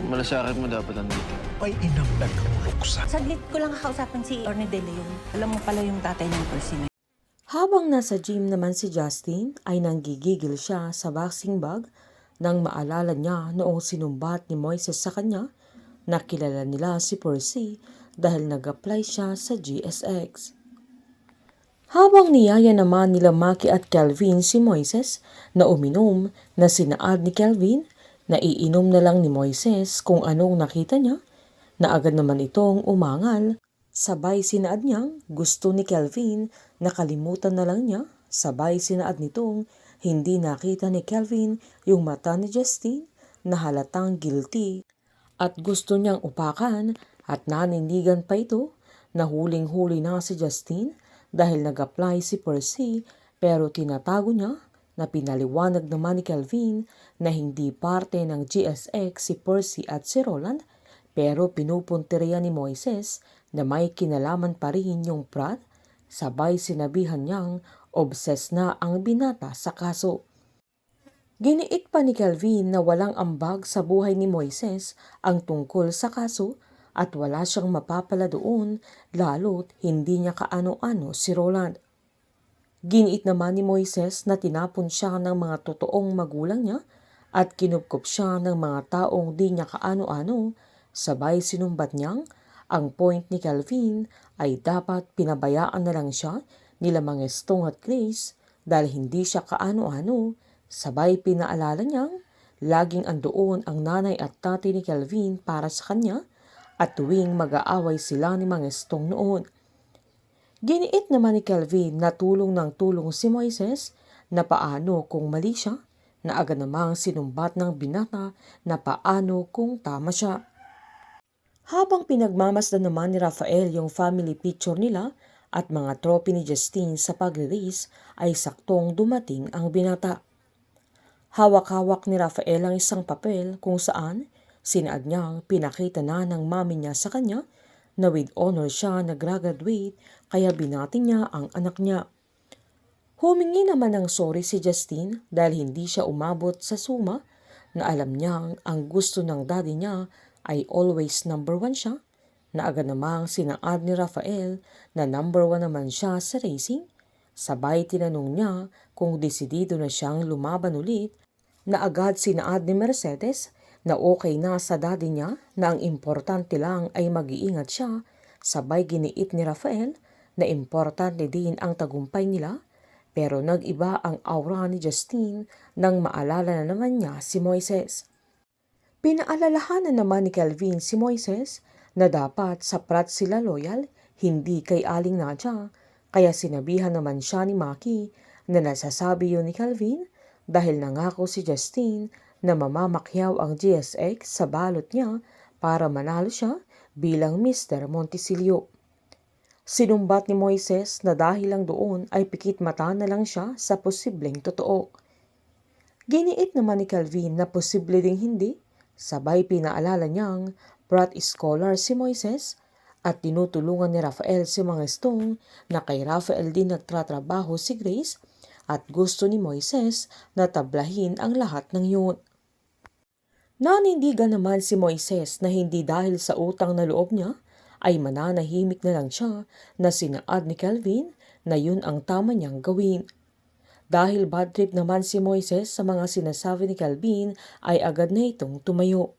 Malasakit mo dapat andito. May inang nagkamuluksa. Saglit ko lang kakausapin si Orne De Leon. Alam mo pala yung tatay ng Percy na. Habang nasa gym naman si Justin ay nanggigigil siya sa boxing bag nang maalala niya noong sinumbat ni Moises sa kanya na kilala nila si Percy dahil nag-apply siya sa GSX. Habang niyaya naman nila Maki at Kelvin si Moises na uminom na sinaad ni Kelvin, naiinom na lang ni Moises kung anong nakita niya na agad naman itong umangal. Sabay sinaad niyang gusto ni Kelvin na kalimutan na lang niya, sabay sinaad nitong hindi nakita ni Kelvin yung mata ni Justin na halatang guilty at gusto niyang upakan at nanindigan pa ito na huling-huli na si Justin dahil nag-apply si Percy pero tinatago niya na pinaliwanag naman ni Kelvin na hindi parte ng GSX si Percy at si Roland pero pinupunteriya ni Moises na may kinalaman pa rin yung Pratt, sabay sinabihan niyang obses na ang binata sa kaso. Giniit pa ni Kelvin na walang ambag sa buhay ni Moises ang tungkol sa kaso at wala siyang mapapala doon lalo't hindi niya kaano-ano si Roland. Giniit naman ni Moises na tinapon siya ng mga totoong magulang niya at kinupkop siya ng mga taong di niya kaano-ano, sabay sinumbat niyang ang point ni Kelvin ay dapat pinabayaan na lang siya nila Mangestong at Grace dahil hindi siya kaano-ano, sabay pinaalala niyang laging andoon ang nanay at tatay ni Kelvin para sa kanya at tuwing mag-aaway sila ni Mangestong noon. Giniit naman ni Kelvin na tulong ng tulong si Moises na paano kung mali siya, na agad namang sinumbat ng binata na paano kung tama siya. Habang pinagmamasdan naman ni Rafael yung family picture nila at mga trophy ni Justine sa pag-release ay saktong dumating ang binata. Hawak-hawak ni Rafael ang isang papel kung saan sinaad niyang pinakita na ng mami niya sa kanya na with honor siya nag-graduate kaya binati niya ang anak niya. Humingi naman ng sorry si Justine dahil hindi siya umabot sa suma na alam niyang ang gusto ng daddy niya ay always number 1 siya, na agad namang sinaad ni Rafael na number 1 naman siya sa racing. Sabay tinanong niya kung desidido na siyang lumaban ulit, na agad sinaad ni Mercedes na okay na sa daddy niya na ang importante lang ay mag-iingat siya. Sabay giniit ni Rafael na importante din ang tagumpay nila, pero nag-iba ang aura ni Justine nang maalala na naman niya si Moises. Pinaalalahanan naman ni Kelvin si Moises na dapat sa Pratt sila loyal, hindi kay Aling Nadia, kaya sinabihan naman siya ni Maki na nasasabi yun ni Kelvin dahil nangako si Justine na mamamakyaw ang GSX sa balot niya para manalo siya bilang Mr. Monticello. Sinumbat ni Moises na dahil lang doon ay pikit mata na lang siya sa posibleng totoo. Giniit naman ni Kelvin na posible ding hindi, sabay pinaalala niyang Pratt scholar si Moises at tinutulungan ni Rafael si Mangestong na kay Rafael din nagtratrabaho si Grace at gusto ni Moises na tablahin ang lahat ng yun. Nanindigan naman si Moises na hindi dahil sa utang na loob niya ay mananahimik na lang siya na sinaad ni Kelvin na yun ang tama niyang gawin. Dahil bad trip naman si Moises sa mga sinasabi ni Kelvin ay agad na itong tumayo.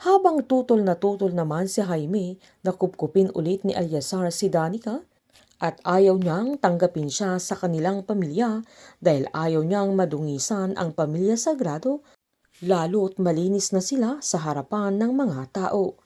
Habang tutol naman si Jaime na kupkupin ulit ni Alyasar si Danica at ayaw niyang tanggapin siya sa kanilang pamilya dahil ayaw niyang madungisan ang pamilya Sagrado lalo't malinis na sila sa harapan ng mga tao.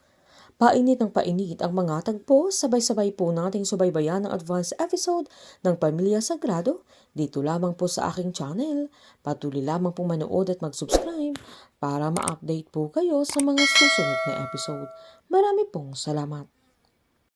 Painit ng painit ang mga tagpo, sabay-sabay po nating subaybayan ang advance episode ng Pamilya Sagrado dito lamang po sa aking channel. Patuloy lamang pong manood at mag-subscribe para ma-update po kayo sa mga susunod na episode. Marami pong salamat.